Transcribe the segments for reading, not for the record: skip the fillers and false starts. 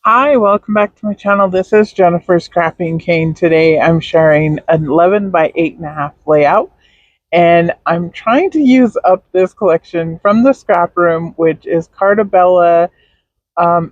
Hi, welcome back to my channel. This is Jennifer's Scrapping Cane. Today I'm sharing an 11 by 8.5 layout, and I'm trying to use up this collection from the Scraproom, which is Carta.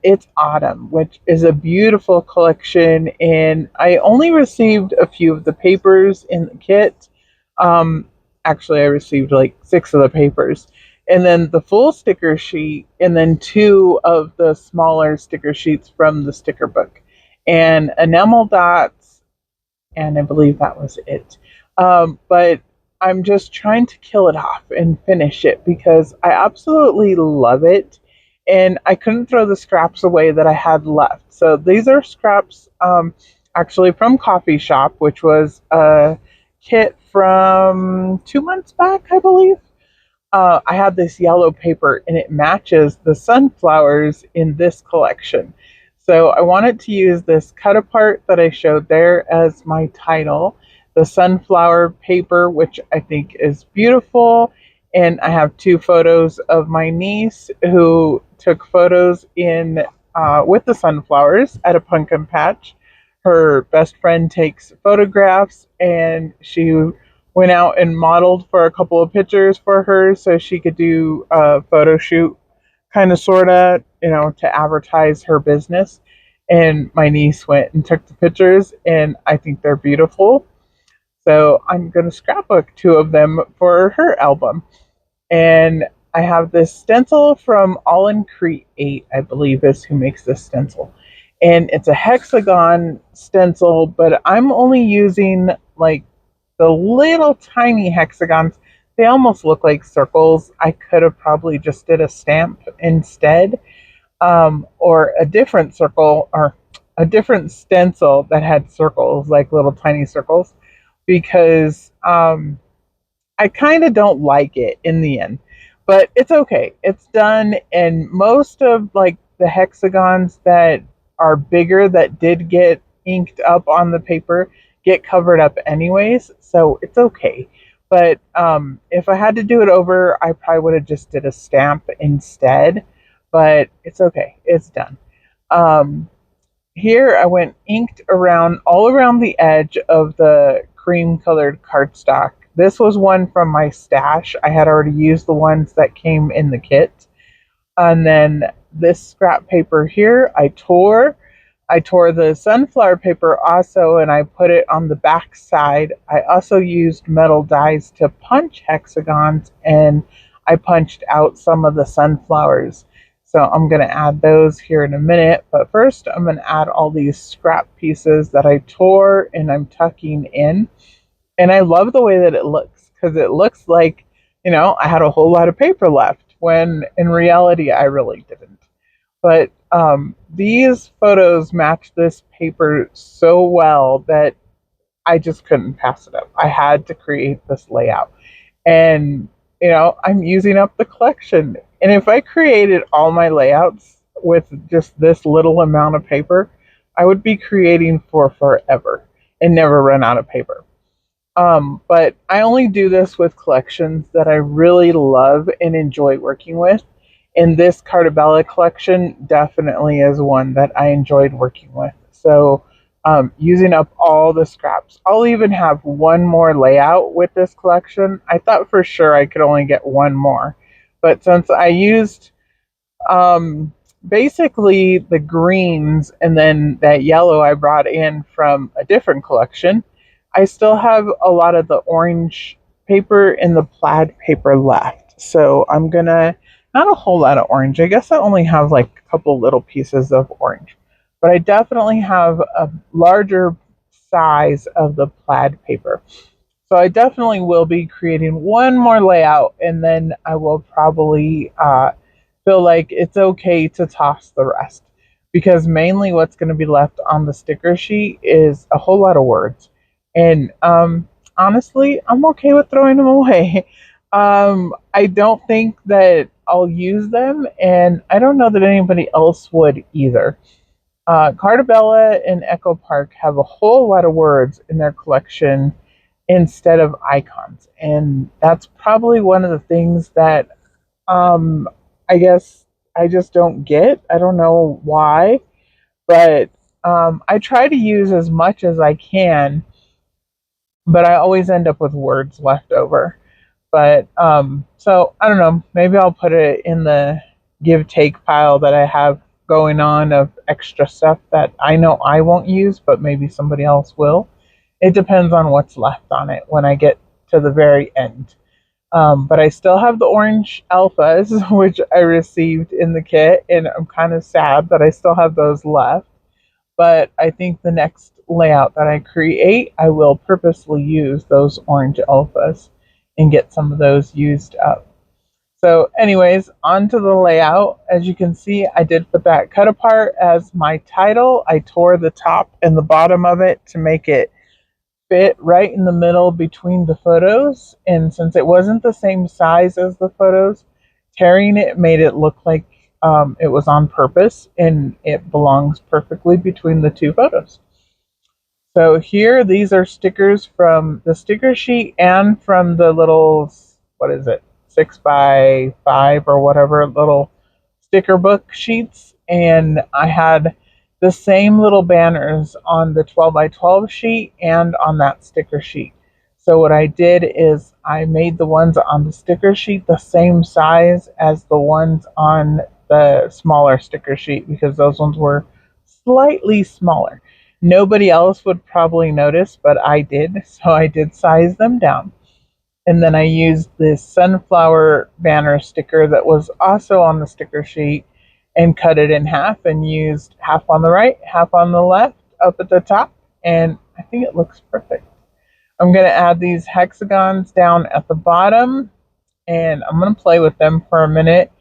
It's Autumn, which is a beautiful collection, and I only received a few of the papers in the kit. Um, Actually, I received like six of the papers, and then the full sticker sheet, and then two of the smaller sticker sheets from the sticker book, and enamel dots, and I believe that was it. But I'm just trying to kill it off and finish it because I absolutely love it. And I couldn't throw the scraps away that I had left. So these are scraps actually from Coffee Shop, which was a kit from 2 months back, I believe. I had this yellow paper and it matches the sunflowers in this collection. So I wanted to use this cut apart that I showed there as my title, the sunflower paper, which I think is beautiful. And I have two photos of my niece who took photos in with the sunflowers at a pumpkin patch. Her best friend takes photographs, and she went out and modeled for a couple of pictures for her so she could do a photo shoot, kind of, sort of, to advertise her business. And my niece went and took the pictures, and I think they're beautiful. So I'm going to scrapbook two of them for her album. And I have this stencil from All in Create, I believe is who makes this stencil. And it's a hexagon stencil, but I'm only using like the little tiny hexagons. They almost look like circles. I could have probably just did a stamp instead, or a different circle, or a different stencil that had circles, like little tiny circles, because I kind of don't like it in the end, but it's okay. It's done, and most of like the hexagons that are bigger that did get inked up on the paper get covered up anyways, so it's okay. But if I had to do it over, I probably would have just did a stamp instead. But it's okay. It's done. Um, Here I went inked around all around the edge of the cream colored cardstock. This was one from my stash. I had already used the ones that came in the kit. And then this scrap paper here, I tore. I tore the sunflower paper also, and I put it on the back side. I also used metal dies to punch hexagons, and I punched out some of the sunflowers. So I'm going to add those here in a minute. But first, I'm going to add all these scrap pieces that I tore and I'm tucking in. And I love the way that it looks because it looks like, I had a whole lot of paper left when in reality I really didn't. But these photos match this paper so well that I just couldn't pass it up. I had to create this layout. And, I'm using up the collection. And if I created all my layouts with just this little amount of paper, I would be creating for forever and never run out of paper. But I only do this with collections that I really love and enjoy working with. And this Carta collection definitely is one that I enjoyed working with. So, using up all the scraps. I'll even have one more layout with this collection. I thought for sure I could only get one more. But since I used um, basically the greens and then that yellow I brought in from a different collection, I still have a lot of the orange paper and the plaid paper left. So I'm gonna, not a whole lot of orange. I guess I only have like a couple little pieces of orange, but I definitely have a larger size of the plaid paper. So I definitely will be creating one more layout, and then I will probably feel like it's okay to toss the rest, because mainly what's going to be left on the sticker sheet is a whole lot of words. And honestly, I'm okay with throwing them away. I don't think that I'll use them, and I don't know that anybody else would either. Cartabella and Echo Park have a whole lot of words in their collection instead of icons, and that's probably one of the things that um, I guess I just don't get. I don't know why. But I try to use as much as I can, but I always end up with words left over. But so I don't know. Maybe I'll put it in the give take pile that I have going on of extra stuff that I know I won't use, but maybe somebody else will. It depends on what's left on it when I get to the very end. But I still have the orange alphas, which I received in the kit, and I'm kind of sad that I still have those left. But I think the next layout that I create, I will purposely use those orange alphas and get some of those used up. So anyways, onto the layout. As you can see, I did put that cut apart as my title. I tore the top and the bottom of it to make it fit right in the middle between the photos. And since it wasn't the same size as the photos, tearing it made it look like it was on purpose, and it belongs perfectly between the two photos. So here, these are stickers from the sticker sheet and from the little, what is it, 6x5 or whatever little sticker book sheets. And I had the same little banners on the 12x12 sheet and on that sticker sheet. So what I did is I made the ones on the sticker sheet the same size as the ones on the smaller sticker sheet, because those ones were slightly smaller. Nobody else would probably notice, but I did, so I did size them down. And then I used this sunflower banner sticker that was also on the sticker sheet and cut it in half and used half on the right, half on the left up at the top, and I think it looks perfect. I'm going to add these hexagons down at the bottom, and I'm going to play with them for a minute.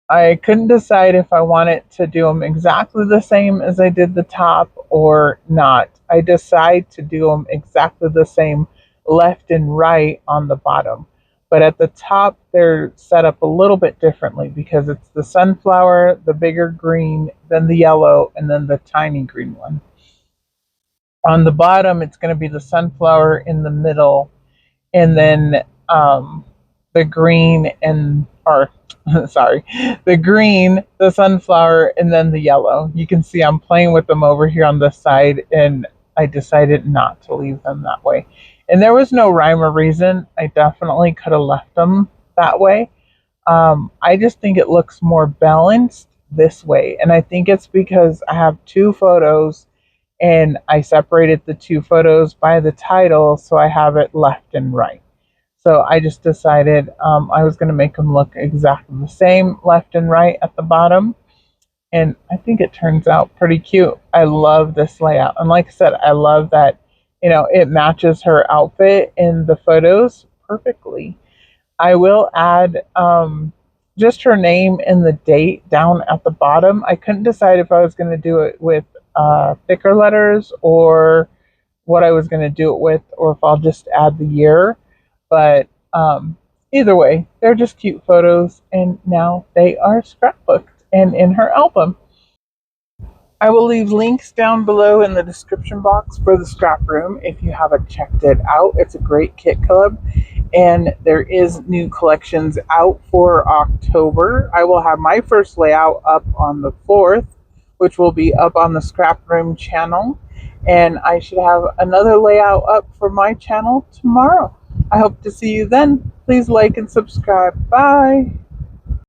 I couldn't decide if I wanted to do them exactly the same as I did the top or not. I decide to do them exactly the same left and right on the bottom. But at the top, they're set up a little bit differently because it's the sunflower, the bigger green, then the yellow, and then the tiny green one. On the bottom, it's going to be the sunflower in the middle, and then the green and, or sorry, the green, the sunflower, and then the yellow. You can see I'm playing with them over here on this side, and I decided not to leave them that way. And there was no rhyme or reason. I definitely could have left them that way. I just think it looks more balanced this way. And I think it's because I have two photos and I separated the two photos by the title, so I have it left and right. So I just decided I was going to make them look exactly the same, left and right at the bottom. And I think it turns out pretty cute. I love this layout. And like I said, I love that, it matches her outfit in the photos perfectly. I will add just her name and the date down at the bottom. I couldn't decide if I was going to do it with thicker letters or what I was going to do it with, or if I'll just add the year. But either way, they're just cute photos, and now they are scrapbooked and in her album. I will leave links down below in the description box for the Scraproom if you haven't checked it out. It's a great kit club, and there is new collections out for October. I will have my first layout up on the 4th, which will be up on the Scraproom channel, and I should have another layout up for my channel tomorrow. I hope to see you then. Please like and subscribe. Bye.